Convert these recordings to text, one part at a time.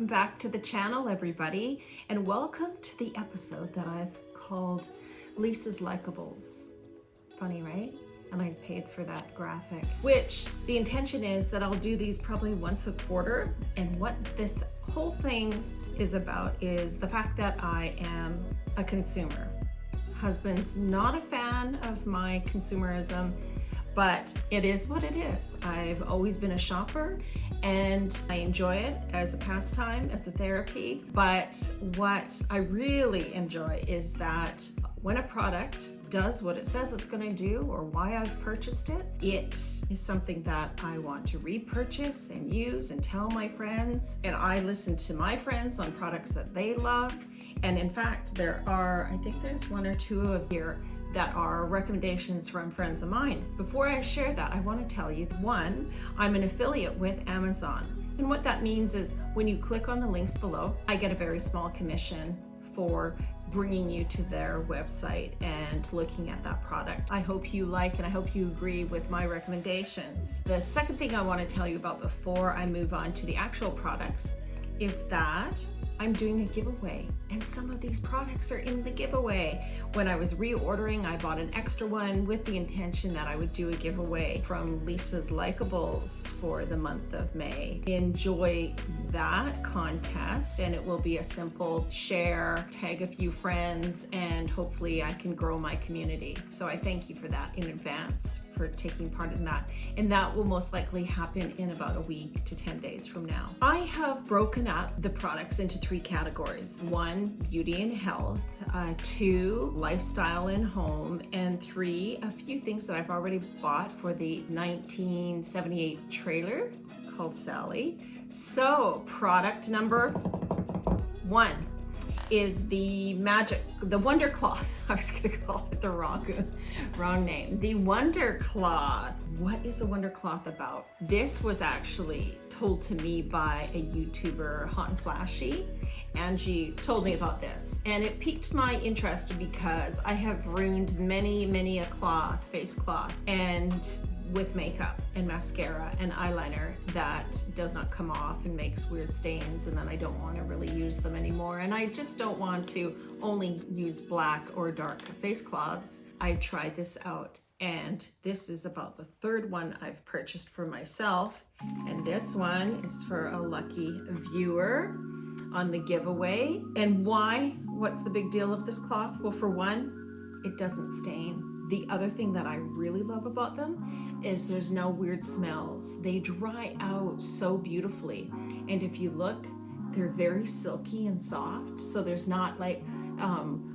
Welcome back to the channel, everybody, and welcome to the episode that I've called Lisa's Likeables. Funny, right? And I paid for that graphic, which the intention is that I'll do these probably once a quarter. And what this whole thing is about is the fact that I am a consumer. Husband's not a fan of my consumerism, but it is what it is. I've always been a shopper and I enjoy it as a pastime, as a therapy. But what I really enjoy is that when a product does what it says it's going to do, or why I've purchased it, it is something that I want to repurchase and use and tell my friends. And I listen to my friends on products that they love. And in fact, I think there's one or two of here that are recommendations from friends of mine. Before I share that, I want to tell you, one, I'm an affiliate with Amazon. And what that means is when you click on the links below, I get a very small commission for bringing you to their website and looking at that product. I hope you like and I hope you agree with my recommendations. The second thing I want to tell you about before I move on to the actual products is that I'm doing a giveaway, and some of these products are in the giveaway. When I was reordering, I bought an extra one with the intention that I would do a giveaway from Lisa's Likeables for the month of May. Enjoy that contest, and it will be a simple share, tag a few friends, and hopefully I can grow my community. So I thank you for that in advance for taking part in that. And that will most likely happen in about a week to 10 days from now. I have broken up the products into 3 categories. 1, beauty and health, 2, lifestyle and home, and 3, a few things that I've already bought for the 1978 trailer called Sally. So product number 1 is the Wonder Cloth. I was gonna call it the wrong name. The Wonder Cloth. What is a Wonder Cloth about? This was actually told to me by a YouTuber, Hot and Flashy. Angie told me about this, and it piqued my interest because I have ruined many a face cloth, and with makeup and mascara and eyeliner that does not come off and makes weird stains, and then I don't want to really use them anymore. And I just don't want to only use black or dark face cloths. I tried this out, and this is about the 3rd one I've purchased for myself. And this one is for a lucky viewer on the giveaway. And why? What's the big deal of this cloth? Well, for one, it doesn't stain. The other thing that I really love about them is there's no weird smells. They dry out so beautifully. And if you look, they're very silky and soft. So there's not like,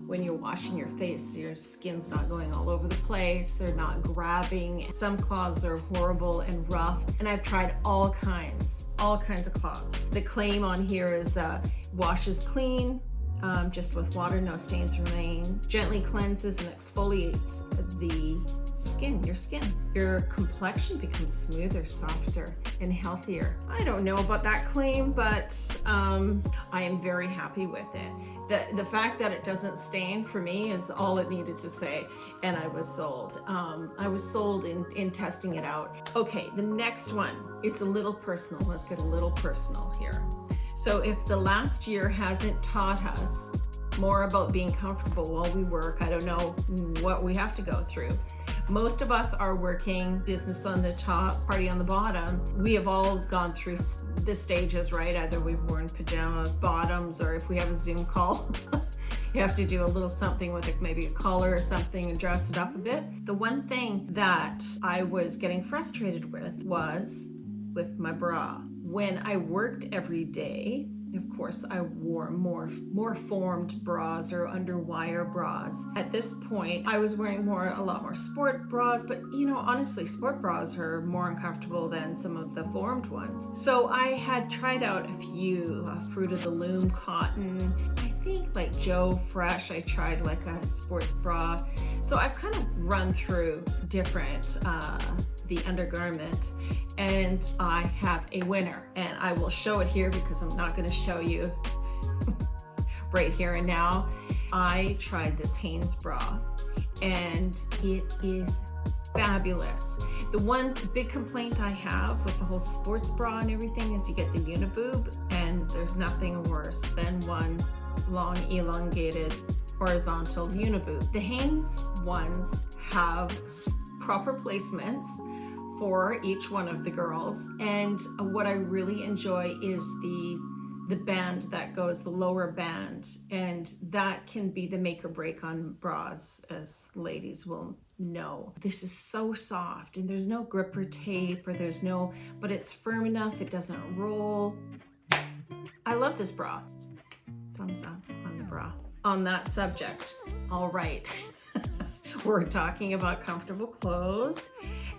when you're washing your face, your skin's not going all over the place. They're not grabbing. Some cloths are horrible and rough. And I've tried all kinds of cloths. The claim on here is washes clean, just with water, no stains remain, gently cleanses and exfoliates the skin, your skin. Your complexion becomes smoother, softer, and healthier. I don't know about that claim, but I am very happy with it. The fact that it doesn't stain for me is all it needed to say, and I was sold. I was sold in testing it out. Okay, the next one is a little personal. Let's get a little personal here. So if the last year hasn't taught us more about being comfortable while we work, I don't know what we have to go through. Most of us are working business on the top, party on the bottom. We have all gone through the stages, right? Either we've worn pajama bottoms, or if we have a Zoom call, you have to do a little something with it, maybe a collar or something, and dress it up a bit. The one thing that I was getting frustrated with was with my bra. When I worked every day, of course, I wore more formed bras or underwire bras. At this point, I was wearing a lot more sport bras, but honestly, sport bras are more uncomfortable than some of the formed ones. So I had tried out a few, Fruit of the Loom cotton. I think like Joe Fresh, I tried like a sports bra. So I've kind of run through different the undergarment, and I have a winner, and I will show it here because I'm not going to show you right here and now. I tried this Hanes bra, and it is fabulous. The one big complaint I have with the whole sports bra and everything is you get the uniboob, and and there's nothing worse than one long elongated horizontal uniboot. The Hanes ones have proper placements for each one of the girls, and what I really enjoy is the band that goes, the lower band, and that can be the make or break on bras, as ladies will know. This is so soft, and there's no gripper tape, or there's no, but it's firm enough, it doesn't roll. I love this bra. Thumbs up on the bra. On that subject, all right, we're talking about comfortable clothes,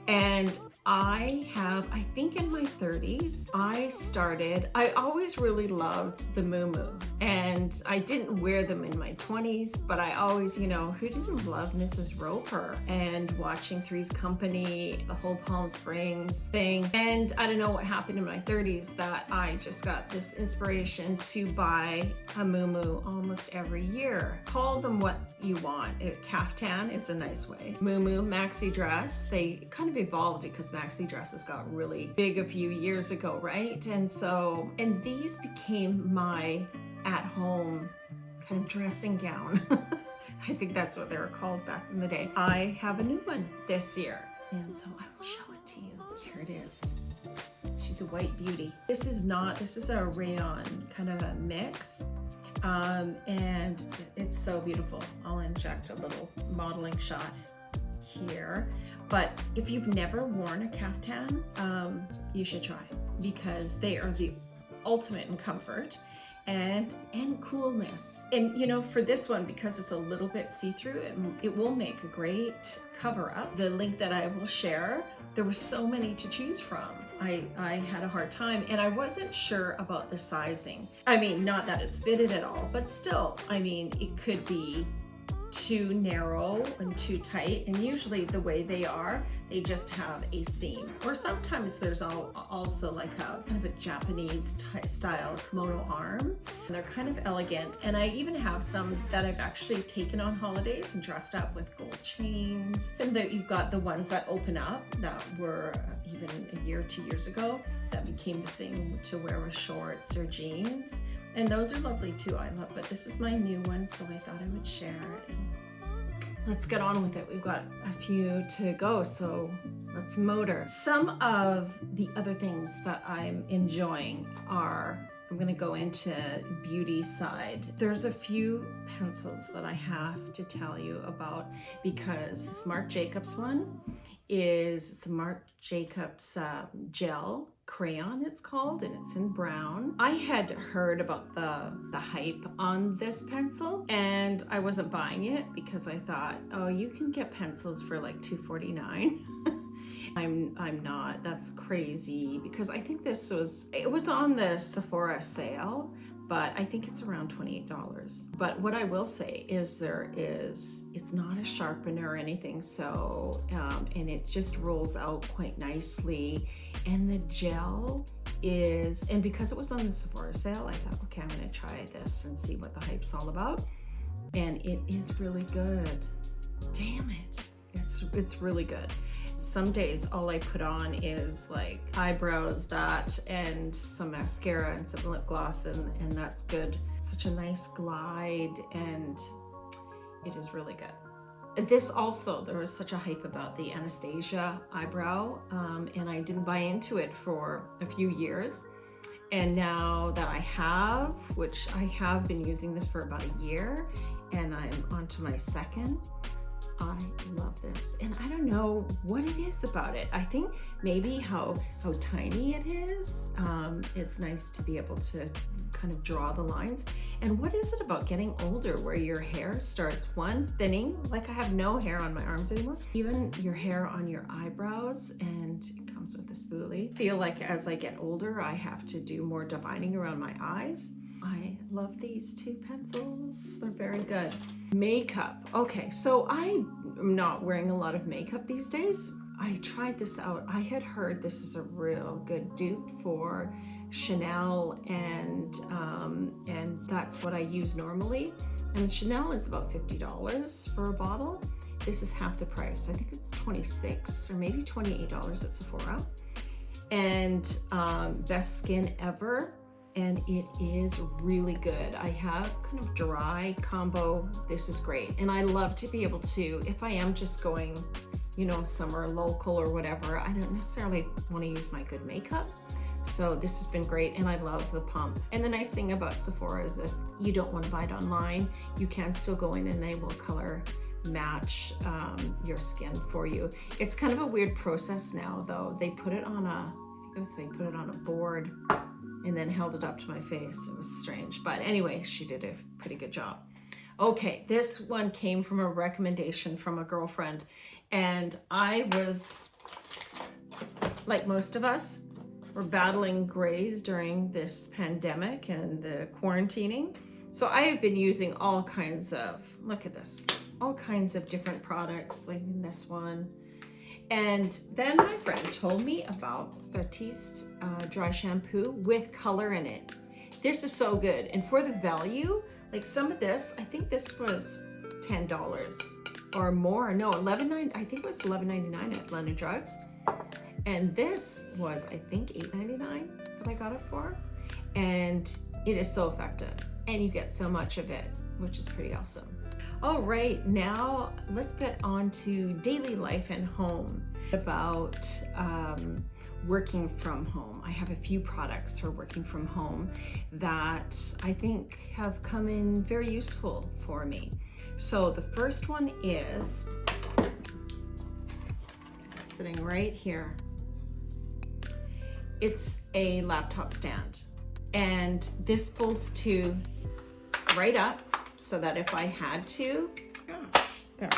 and I think in my 30s, I always really loved the muumuu, and I didn't wear them in my 20s, but I always, who didn't love Mrs. Roper and watching Three's Company, the whole Palm Springs thing. And I don't know what happened in my 30s that I just got this inspiration to buy a muumuu almost every year. Call them what you want. Caftan is a nice way. Muumuu, maxi dress, they kind of evolved it because maxi dresses got really big a few years ago, right? And these became my at-home kind of dressing gown. I think that's what they were called back in the day. I have a new one this year, and so I will show it to you. Here it is. She's a white beauty. This is a rayon kind of a mix. And it's so beautiful. I'll inject a little modeling shot here. But if you've never worn a caftan, you should try, because they are the ultimate in comfort and coolness. And for this one, because it's a little bit see-through, it will make a great cover up. The link that I will share, there were so many to choose from. I had a hard time, and I wasn't sure about the sizing. I mean, not that it's fitted at all, but still, I mean, it could be too narrow and too tight, and usually the way they are, they just have a seam. Or sometimes there's also like a kind of a Japanese style kimono arm, and they're kind of elegant. And I even have some that I've actually taken on holidays and dressed up with gold chains. And you've got the ones that open up that were even a year, 2 years ago, that became the thing to wear with shorts or jeans. And those are lovely too, I love it. This is my new one, so I thought I would share it. And let's get on with it. We've got a few to go, so let's motor. Some of the other things that I'm enjoying are, I'm gonna go into beauty side. There's a few pencils that I have to tell you about, because this Marc Jacobs one it's a Marc Jacobs gel crayon, it's called, and it's in brown. I had heard about the hype on this pencil, and I wasn't buying it because I thought, oh, you can get pencils for like $2.49. I'm not, that's crazy, because I think it was on the Sephora sale, but I think it's around $28. But what I will say is it's not a sharpener or anything, so, and it just rolls out quite nicely. And the gel is, and because it was on the Sephora sale, I thought, okay, I'm gonna try this and see what the hype's all about. And it is really good. Damn it, it's really good. Some days all I put on is like eyebrows, that, and some mascara and some lip gloss, and that's good. Such a nice glide, and it is really good. This also, there was such a hype about the Anastasia eyebrow, and I didn't buy into it for a few years. And now that I have, which I have been using this for about a year, and I'm onto my second, I love this. And I don't know what it is about it. I think maybe how tiny it is. It's nice to be able to kind of draw the lines. And what is it about getting older where your hair starts, one, thinning, like I have no hair on my arms anymore, even your hair on your eyebrows, and it comes with a spoolie. I feel like as I get older, I have to do more divining around my eyes. I love these two pencils. They're very good. Makeup. Okay, so I am not wearing a lot of makeup these days. I tried this out. I had heard this is a real good dupe for Chanel, and that's what I use normally. And Chanel is about $50 for a bottle. This is half the price. I think it's $26 or maybe $28 at Sephora. And Best Skin Ever. and it is really good. I have kind of dry combo. This is great. And I love to be able to, if I am just going, you know, somewhere local or whatever, I don't necessarily want to use my good makeup. So this has been great, and I love the pump. And the nice thing about Sephora is if you don't want to buy it online, you can still go in and they will color match your skin for you. It's kind of a weird process now though. They put it on they put it on a board and then held it up to my face. It was strange, but anyway, she did a pretty good job. Okay, this one came from a recommendation from a girlfriend, and I was, like most of us, we're battling grays during this pandemic and the quarantining. So I have been using all kinds of, look at this, all kinds of different products, like this one. And then my friend told me about Batiste dry shampoo with color in it. This is so good. And for the value, like some of this, I think this was $10 or more. No, $11.99. I think it was $11.99 at London Drugs. And this was, I think, $8.99 that I got it for. And it is so effective. And you get so much of it, which is pretty awesome. All right, now let's get on to daily life and home. About working from home. I have a few products for working from home that I think have come in very useful for me. So the first one is sitting right here. It's a laptop stand, and this folds to right up so that if I had to, there.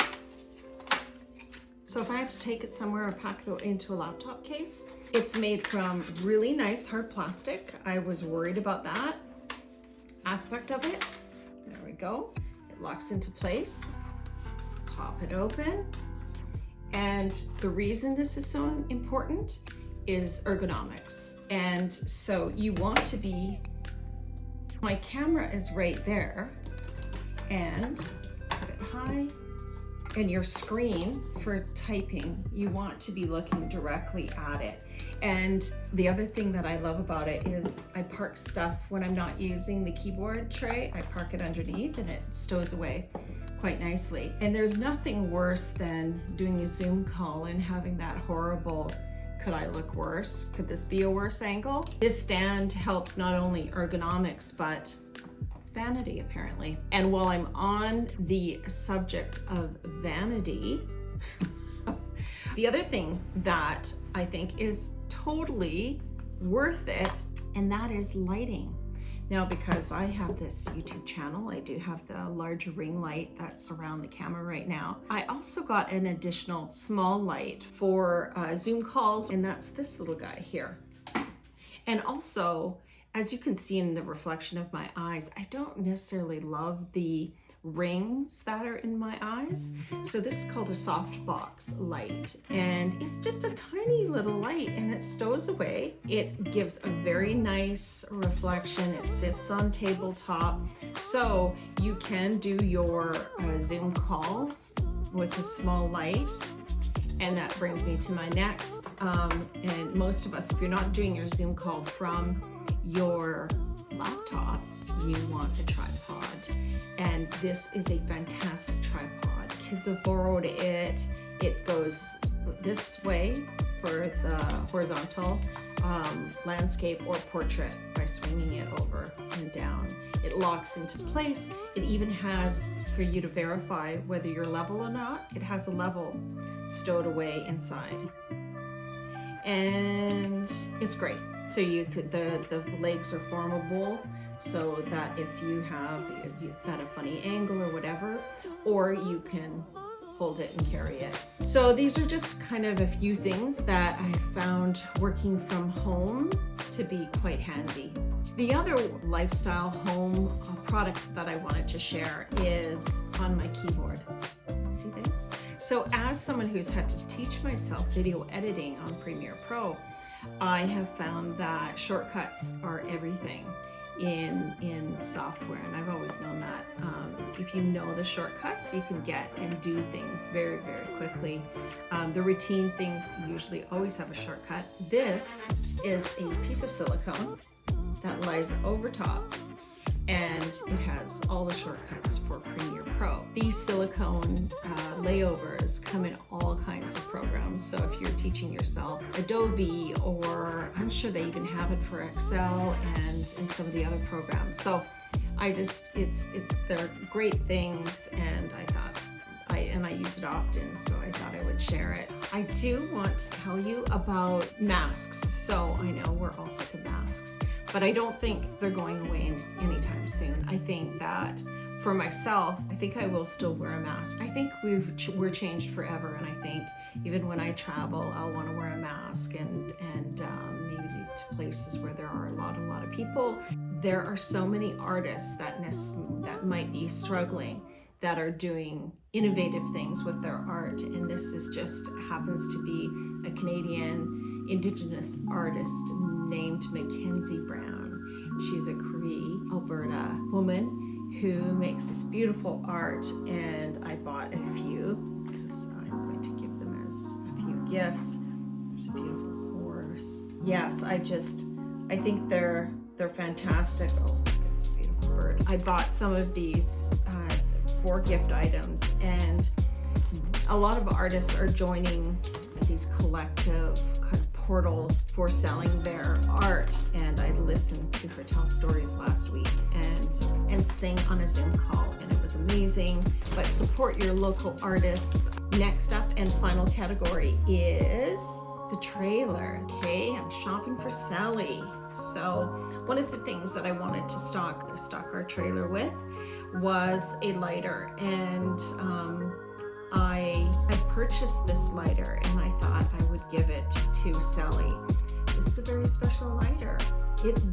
So if I had to take it somewhere or pack it into a laptop case, it's made from really nice hard plastic. I was worried about that aspect of it. There we go. It locks into place. Pop it open. And the reason this is so important is ergonomics. And so you want to be, my camera is right there, and it's a bit high, and your screen for typing, you want to be looking directly at it. And the other thing that I love about it is I park stuff when I'm not using the keyboard tray, I park it underneath and it stows away quite nicely. And there's nothing worse than doing a Zoom call and having that horrible, could I look worse? Could this be a worse angle? This stand helps not only ergonomics, but vanity apparently. And while I'm on the subject of vanity, the other thing that I think is totally worth it, and that is lighting. Now, because I have this YouTube channel, I do have the large ring light that's around the camera right now. I also got an additional small light for Zoom calls, and that's this little guy here. And also, as you can see in the reflection of my eyes, I don't necessarily love the rings that are in my eyes. So this is called a softbox light, and it's just a tiny little light, and it stows away. It gives a very nice reflection. It sits on tabletop, so you can do your Zoom calls with a small light. And that brings me to my next, and most of us, if you're not doing your Zoom call from your laptop, you want a tripod. And this is a fantastic tripod. Kids have borrowed it. It goes this way for the horizontal landscape or portrait by swinging it over and down. It locks into place. It even has, for you to verify whether you're level or not, it has a level stowed away inside. And it's great. So you could, the legs are formable, so that if it's at a funny angle or whatever, or you can hold it and carry it. So these are just kind of a few things that I found working from home to be quite handy. The other lifestyle home product that I wanted to share is on my keyboard. See this? So as someone who's had to teach myself video editing on Premiere Pro, I have found that shortcuts are everything in software, and I've always known that. If you know the shortcuts, you can get and do things very, very quickly. The routine things usually always have a shortcut. This is a piece of silicone, that lies over top, and it has all the shortcuts for Premiere Pro. These silicone layovers come in all kinds of programs. So if you're teaching yourself Adobe, or I'm sure they even have it for Excel and some of the other programs. So they're great things, and I thought, I use it often, so I thought I would share it. I do want to tell you about masks. So I know we're all sick of masks, but I don't think they're going away anytime soon. I think that for myself, I think I will still wear a mask. I think we're changed forever, and I think even when I travel, I'll want to wear a mask, and maybe to places where there are a lot of people. There are so many artists that might be struggling, that are doing innovative things with their art, and this is just happens to be a Canadian Indigenous artist named Mackenzie Brown. She's a Cree, Alberta woman who makes this beautiful art, and I bought a few because I'm going to give them as a few gifts. There's a beautiful horse. Yes, I think they're fantastic. Oh, look at this beautiful bird. I bought some of these for gift items, and a lot of artists are joining these collective kind of portals for selling their art. And I listened to her tell stories last week and sing on a Zoom call, and it was amazing. But support your local artists. Next up and final category is the trailer. Okay, I'm shopping for Sally. So one of the things that I wanted to stock our trailer with was a lighter, and I had purchased this lighter, and I thought I would give it to Sally. This is a very special lighter.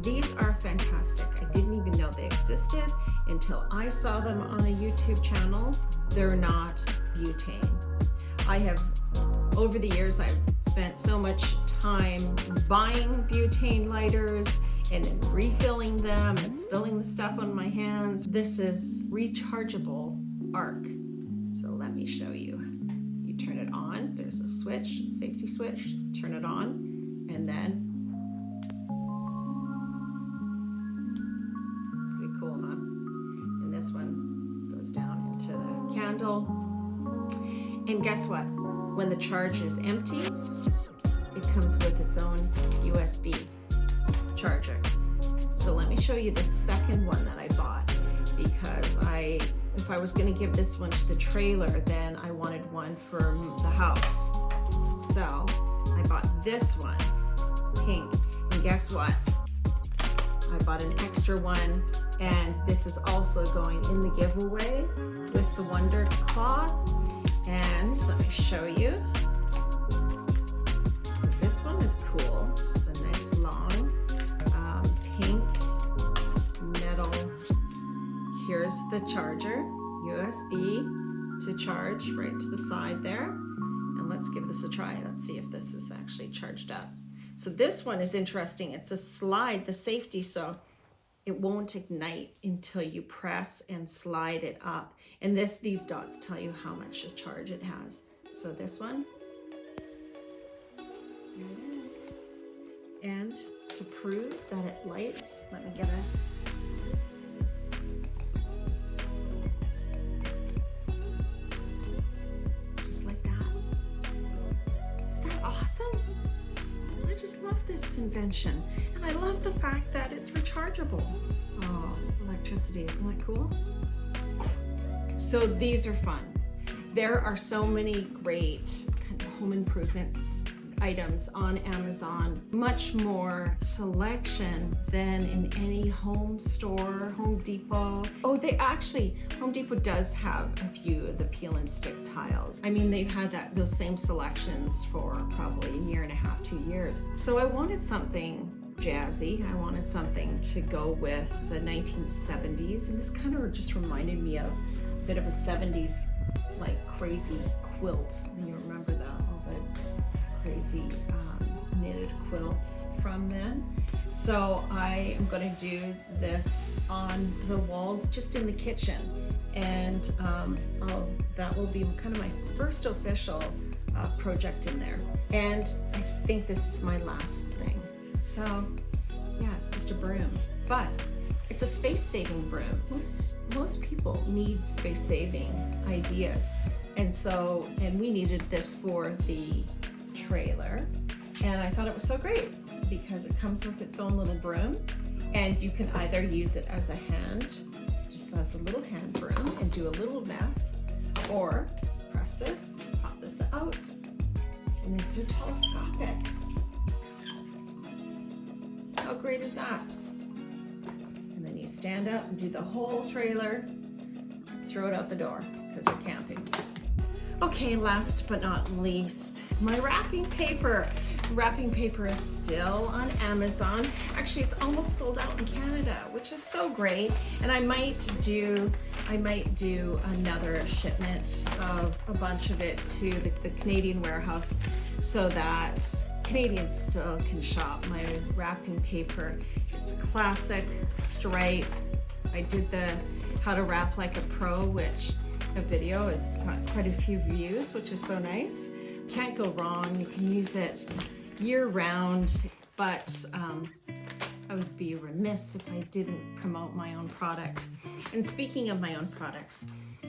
These are fantastic. I didn't even know they existed until I saw them on a YouTube channel. They're not butane. Over the years, I've spent so much time buying butane lighters and then refilling them and spilling the stuff on my hands. This is rechargeable arc. So let me show you. You turn it on, there's a switch, safety switch, turn it on, and then, pretty cool, huh? And this one goes down into the candle. And guess what? When the charge is empty, it comes with its own USB charger. So let me show you the second one that I bought, because if I was going to give this one to the trailer, then I wanted one for the house. So I bought this one, pink, and guess what? I bought an extra one, and this is also going in the giveaway with the Wonder Cloth. And let me show you. So this one is cool. It's a nice long pink metal. Here's the charger, USB to charge right to the side there. And let's give this a try. Let's see if this is actually charged up. So this one is interesting. It's a slide, the safety, so it won't ignite until you press and slide it up. And these dots tell you how much a charge it has. So this one, here it is. And to prove that it lights, let me get just like that. Is that awesome? I just love this invention. And I love the fact that it's rechargeable. Oh, electricity, isn't that cool? So these are fun. There are so many great home improvements items on Amazon, much more selection than in any home store, Home Depot. Oh, Home Depot does have a few of the peel and stick tiles. I mean, they've had those same selections for probably a year and a half, 2 years. So I wanted something jazzy. I wanted something to go with the 1970s, and this kind of just reminded me of a bit of a 70s like crazy quilt. You remember that, all the crazy knitted quilts from then. So I am going to do this on the walls just in the kitchen, and that will be kind of my first official project in there, and I think this is my last thing. So Yeah, it's just a broom, but it's a space-saving broom. Most people need space-saving ideas. And we needed this for the trailer. And I thought it was so great because it comes with its own little broom, and you can either use it as a hand, just as a little hand broom and do a little mess, or press this, pop this out, and these are telescopic. How great is that? And then you stand up and do the whole trailer, throw it out the door because you're camping. Okay, last but not least, my wrapping paper. Wrapping paper is still on Amazon. Actually, it's almost sold out in Canada, which is so great. And I might do another shipment of a bunch of it to the Canadian warehouse so that Canadians still can shop my wrapping paper. It's classic stripe. I did the how to wrap like a pro, which a video has got quite a few views, which is so nice. Can't go wrong. You can use it year round, but I would be remiss if I didn't promote my own product. And speaking of my own products,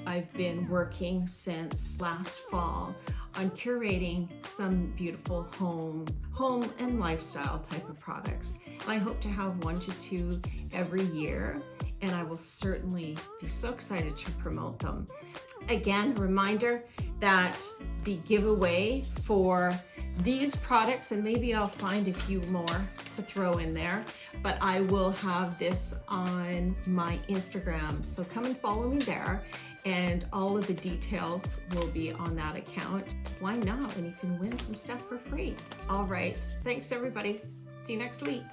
I've been working since last fall on curating some beautiful home and lifestyle type of products. And I hope to have 1 to 2 every year, and I will certainly be so excited to promote them. Again, reminder that the giveaway for these products, and maybe I'll find a few more to throw in there, but I will have this on my Instagram. So come and follow me there, and all of the details will be on that account. Why not? And you can win some stuff for free. All right. Thanks, everybody. See you next week.